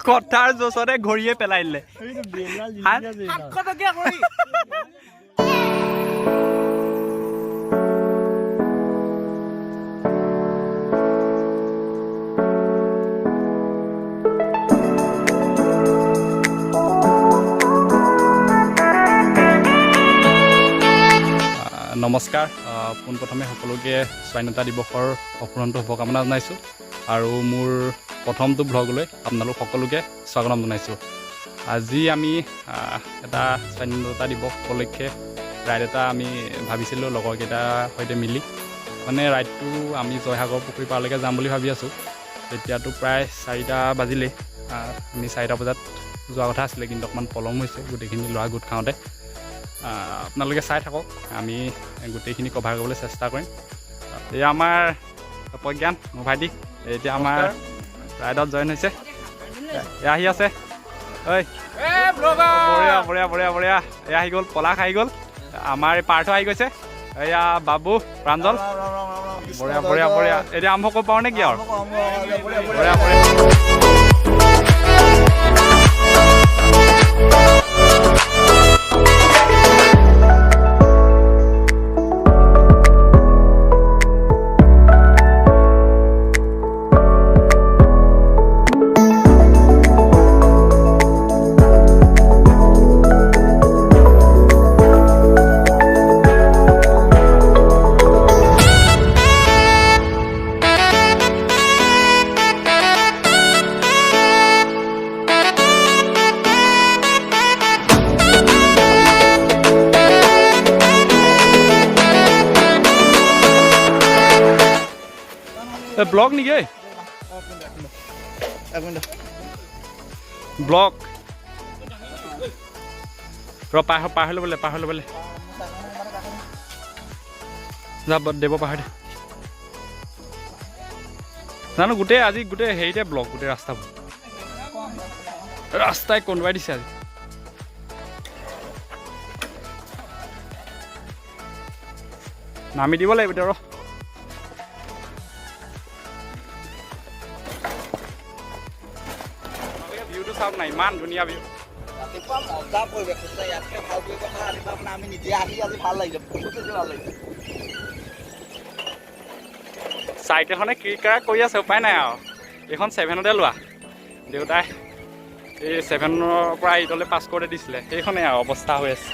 কথাৰ জোচতে ঘড়ীয়ে পেলাই দিলে নমস্কাৰ পোনপ্ৰথমে সকলোকে স্বাধীনতা দিৱসৰ অফুৰন্ত শুভকামনা জনাইছোঁ আৰু মোৰ প্ৰথমটো ব্লগলৈ আপোনালোক সকলোকে স্বাগতম জনাইছোঁ। আজি আমি এটা স্বাধীনতা দিৱস উপলক্ষে ৰাইড এটা আমি ভাবিছিলোঁ লগৰকেইটাৰ সৈতে মিলি মানে ৰাইডটো আমি জয়সাগৰ পুখুৰী পাৰলৈকে যাম বুলি ভাবি আছোঁ। এতিয়াতো প্ৰায় 4টা বাজিলেই আমি 4টা বজাত যোৱা কথা আছিলে কিন্তু অকণমান পলম হৈছে গোটেইখিনি ল'ৰা গোট খাওঁতে। আপোনালোকে চাই থাকক আমি গোটেইখিনি কভাৰ কৰিবলৈ চেষ্টা কৰিম। এয়া আমাৰ প্ৰজ্ঞান মোৰ ভাইটি এতিয়া আমাৰ ৰাইডত জইন হৈছে এয়া আহি আছে ঐ বঢ়িয়া বঢ়িয়া বঢ়িয়া বঢ়িয়া এয়া আহি গ'ল পলাশ আহি গ'ল আমাৰ এই পাৰ্থ আহি গৈছে এয়া বাবু প্ৰাঞ্জল বঢ়িয়া বঢ়িয়া বঢ়িয়া এতিয়া আৰম্ভ কৰিব পাৰোঁ নেকি আৰু বঢ়িয়া বঢ়িয়া ব্লগ নেকি ব্লগ পাৰ হৈ ল'বলৈ যাব দেৱ পাহৰি জানো গোটেই আজি গোটেই হেৰিতে ব্লগ গোটেই ৰাস্তাই কন্দুৱাই দিছে আজি নামি দিব লাগিব এতিয়া ৰ চাওক না ইমান ধুনীয়া ভিউ চাইকেলখনে ক্ৰিকেট কৰি আছে উপায় নাই আৰু এইখন 7তে লোৱা দেউতাই এই 7ৰ পৰা 8লৈ পাছ কৰোঁতে দিছিলে সেইখনে আৰু অৱস্থা হৈ আছে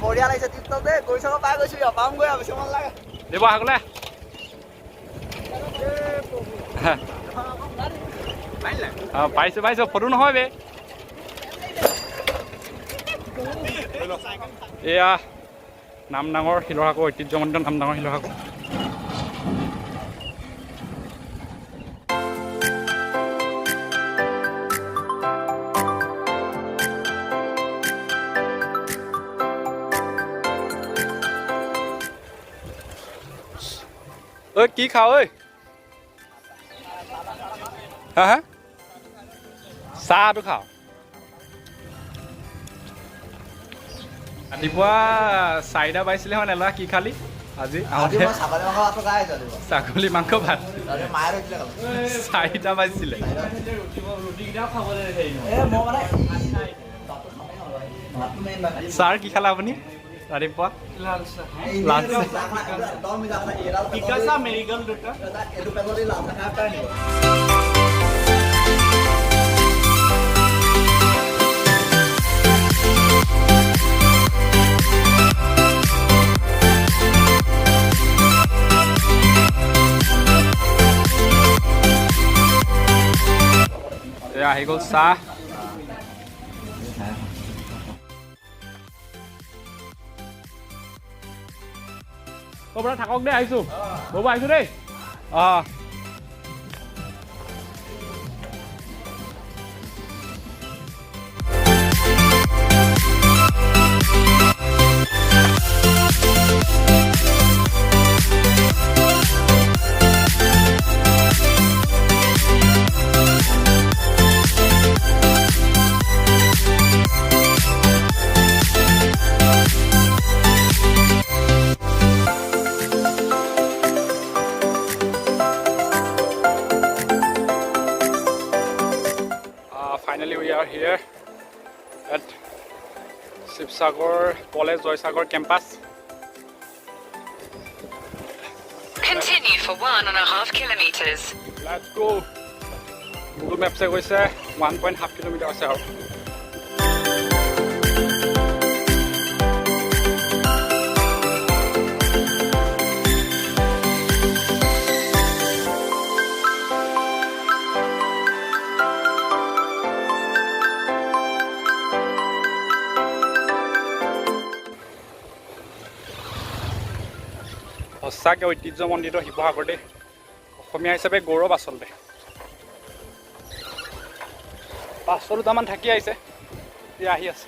বঢ়িয়া লাগিছে তীৰ্থ দে গৈ চাব পাই গৈছো পাম গৈ বেছি মন লাগে দেব আগলে পাইছো ফটো নহয় বে এয়া নাম ডাঙৰ শিলহাকো ঐতিহ্যমণ্ডিত নাম ডাঙৰ শিলহাকো ঐ কি খাও ঐ হা চাহটো খাওঁ ৰাতিপুৱা 4টা বাজিছিলে মানে ল'ৰা কি খালি আজি ছাগলী মাংস ভাত 4টা বাজিছিলে ছাৰ কি খালে আপুনি ৰাতিপুৱা আহি গ'ল চাহ পৰা থাকক দেই আহিছোঁ ব'ব আহিছোঁ দেই অঁ Finally, we are here at Sivsagar College Joysagar campus. Continue for 1.5 kilometers. Let's go. Google Maps se goise 1.5 kilometer ase aru. সঁচাকৈ ঐতিহ্যমণ্ডিত শিৱসাগৰ দেই অসমীয়া হিচাপে গৌৰৱ আচলতে 500টামান থাকি আহিছে এতিয়া আহি আছে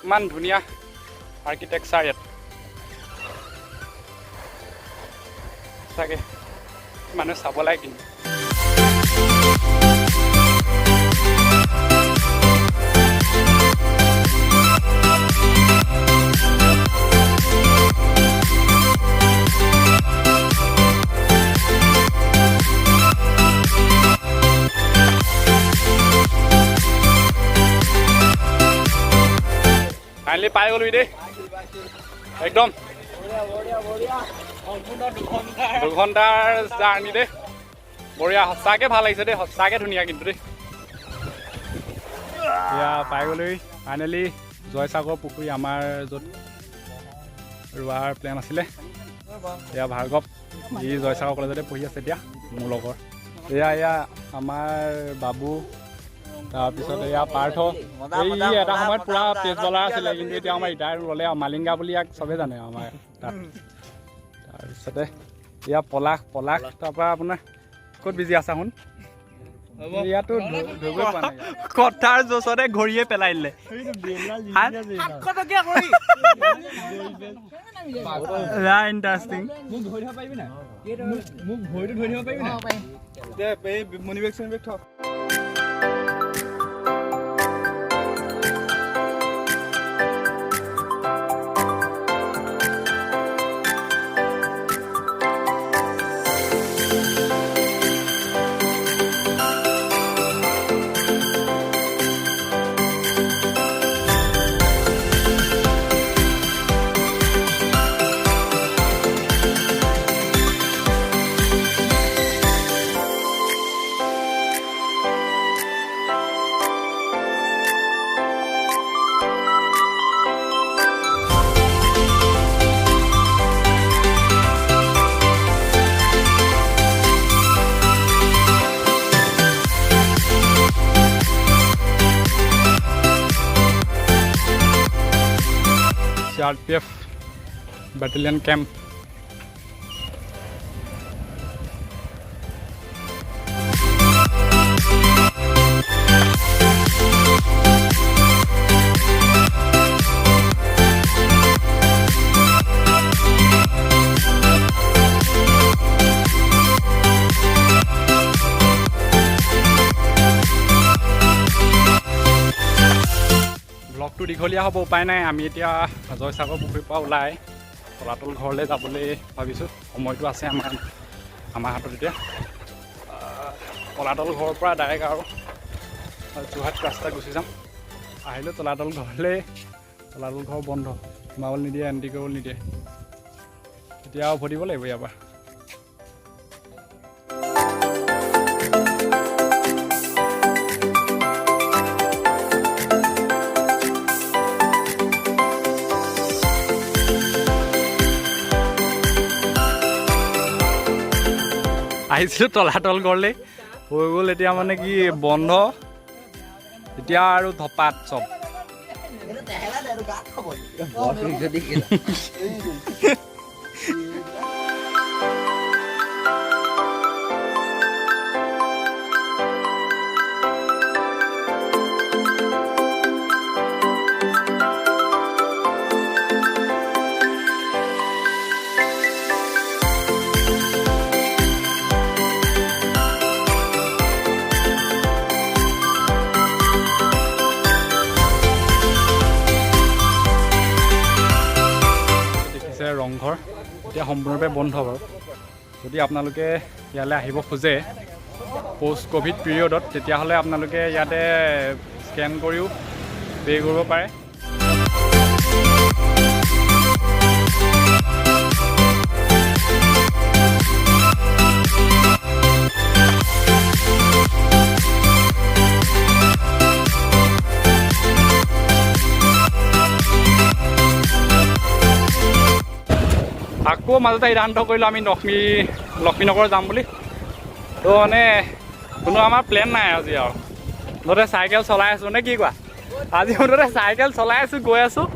ইমান ধুনীয়া আৰ্কিটেকচাৰ ইয়াত সঁচাকৈ মানুহে চাব লাগে কিন্তু ফাইনেলি পাই গ'লো দেই একদম 2 ঘণ্টাৰ জাৰ্ণি দেই বঢ়িয়া সঁচাকৈ ভাল লাগিছে দেই সঁচাকৈ ধুনীয়া কিন্তু দেই এয়া পাই গ'লো ফাইনেলি জয়সাগৰ পুখুৰী আমাৰ য'ত ৰোৱাৰ প্লেন আছিলে এয়া ভাৰ্গৱ ই জয়সাগৰ কলেজতে পঢ়ি আছে এতিয়া মোৰ লগৰ এয়া আমাৰ বাবু তাৰপিছত এয়া পাৰ্থ এই এটা সময়ত পুৰা পেজ বলাৰ আছিলে কিন্তু এতিয়া আমাৰ ৰিটায়াৰ ল'লে মালিংগা বুলি ইয়াক চবেই জানে আমাৰ তাত তাৰপিছতে এয়া পলাশ তাৰপৰা আপোনাৰ ক'ত বিজি আছে শুন ইয়াতো ধৰিব পৰা নাই কথাৰ জোচতে ঘড়ীয়ে পেলাই দিলে ইণ্টাৰেষ্টিং মোক ধৰি দিব পাৰিবি নাই মোক ভৰিটো ধৰি দিব পাৰিবি নাই দে এই মনিবেগ চনিবেগ থ RPF battalion camp ব্লগটো দীঘলীয়া হ'ব উপায় নাই আমি এতিয়া জয়সাগৰ পুখুৰীৰ পৰা ওলাই তলাতল ঘৰলৈ যাবলৈ ভাবিছোঁ সময়টো আছে আমাৰ হাতত এতিয়া তলাতল ঘৰৰ পৰা ডাইৰেক্ট আৰু যোৰহাট ৰাস্তা গুচি যাম আহিলোঁ তলাতল ঘৰলৈ তলাতল ঘৰ বন্ধ সোমাবলৈ নিদিয়ে এণ্ট্ৰি কৰিবলৈ নিদিয়ে এতিয়া উভতিব লাগিব ইয়াৰ পৰা আহিছিলোঁ তলাতল ঘৰলৈ হৈ গ'ল এতিয়া মানে কি বন্ধ এতিয়া আৰু ধপাত চব ৰংঘৰ এতিয়া সম্পূৰ্ণৰূপে বন্ধ বাৰু যদি আপোনালোকে ইয়ালৈ আহিব খোজে পোষ্ট ক'ভিড পিৰিয়ডত তেতিয়াহ'লে আপোনালোকে ইয়াতে স্কেন কৰিও পে' কৰিব পাৰে আকৌ মাজতে সিদ্ধান্ত কৰিলোঁ আমি লক্ষ্মীনগৰ যাম বুলি তো মানে কোনো আমাৰ প্লেন নাই আজি আৰু মুঠতে চাইকেল চলাই আছোঁ নে কি কোৱা আজি মুঠতে চাইকেল চলাই আছোঁ গৈ আছোঁ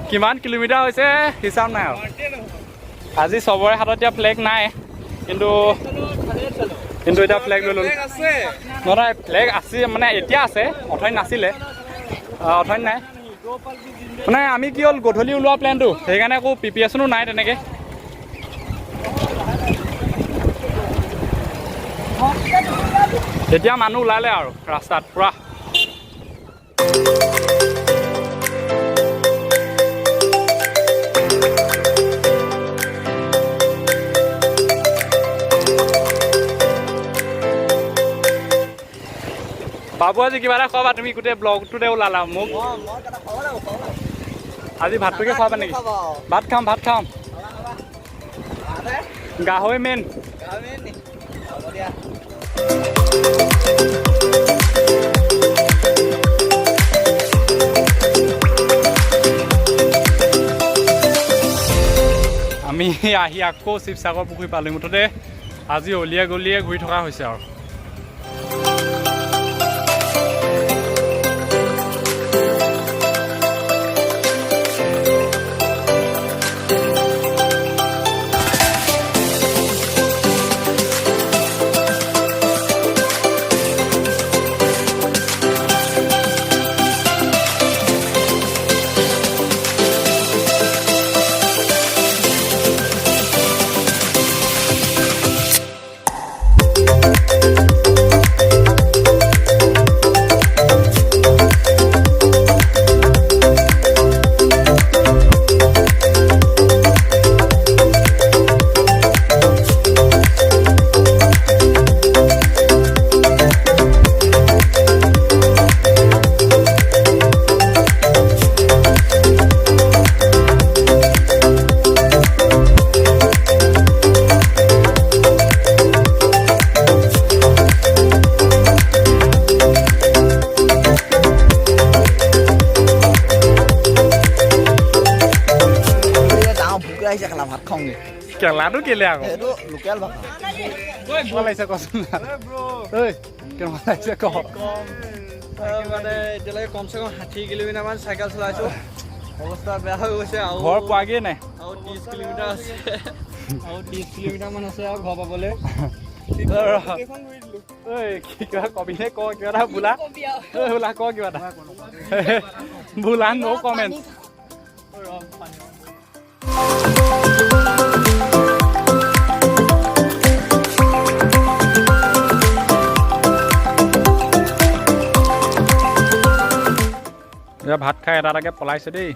কিমান কিলোমিটাৰ হৈছে হিচাপ নাই আৰু আজি চবৰে হাতত এতিয়া ফ্লেগ নাই কিন্তু এতিয়া ফ্লেগ লৈ ল'লোঁ নহয় ফ্লেগ আছে মানে এতিয়া আছে অথনি নাছিলে অথনি নাই মানে আমি কি হ'ল গধূলি ওলোৱা প্লেনটো সেইকাৰণে একো প্ৰিপিয়েশ্যনো নাই তেনেকৈ এতিয়া মানুহ ওলালে আৰু ৰাস্তাত পুৰা বাবু আজি কিবা এটা খোৱাবা তুমি গোটেই ব্লগটোতে ওলালা মোক আজি ভাতটোকে খোৱাবা নেকি ভাত খাম গাহৰি মেইন আমি আহি আকৌ শিৱসাগৰ পুখুৰী পালোঁ মুঠতে আজি অলিয়ে গলিয়ে ঘূৰি থকা হৈছে আৰু কেলাটো কেলে আকৌ লোকেল ভাত কেনেকুৱা লাগিছে কচোন কেনেকুৱা লাগিছে ক মানে এতিয়ালৈকে কমচে কম 60 কিলোমিটাৰমান চাইকেল চলাইছোঁ অৱস্থা বেয়া হৈ গৈছে আৰু ঘৰ পোৱাগৈ নাই আৰু 30 কিলোমিটাৰ আছে আৰু 30 কিলোমিটাৰমান আছে আৰু ঘৰ পাবলৈ কিবা কবিনে ক কিবা এটা বোলা ক কিবা এটা বোলা ন' কমেণ্ট ভাত খাই এটা এটাকৈ পলাইছে দেই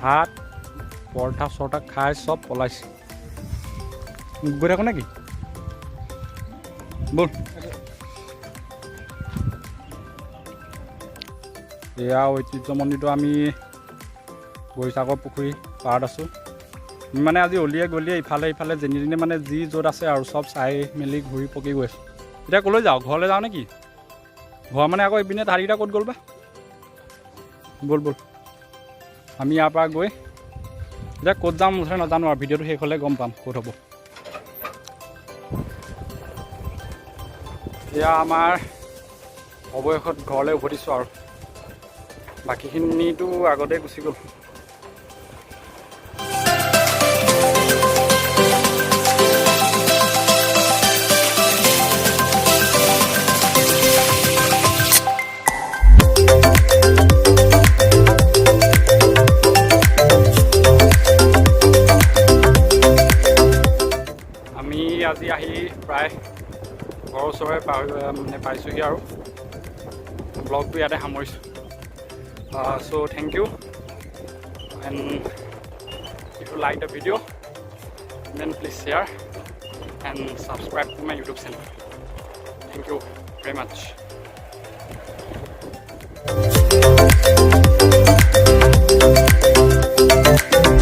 ভাত পৰঠা চৰঠা খাই চব পলাইছে গৈ থাকোঁ নেকি বল এয়া ঐতিহ্য মন্দিৰটো আমি বৈশাগৰ পুখুৰী পাৰত আছোঁ আমি মানে আজি অলিয়ে গলিয়ে ইফালে যেনি তেনি মানে যি য'ত আছে আৰু চব চাই মেলি ঘূৰি পকি গৈ আছোঁ এতিয়া ক'লৈ যাওঁ ঘৰলৈ যাওঁ নেকি ঘৰ মানে আকৌ ইপিনে তাহাঁতিকেইটা ক'ত গ'ল বা বল আমি ইয়াৰ পৰা গৈ এতিয়া ক'ত যাম মুঠতে নাজানো আৰু ভিডিঅ'টো শেষ হ'লে গম পাম ক'ত হ'ব এয়া আমাৰ অৱশেষত ঘৰলৈ উভতিছোঁ আৰু বাকীখিনিতো আগতে গুচি গ'ল। আমি আজি আহি প্ৰায় ঘৰৰ ওচৰৰে মানে পাইছোঁহি আৰু ব্লগটো ইয়াতে সামৰিছোঁ। So thank you, and if you like the video then please share and subscribe to my YouTube channel. Thank you very much.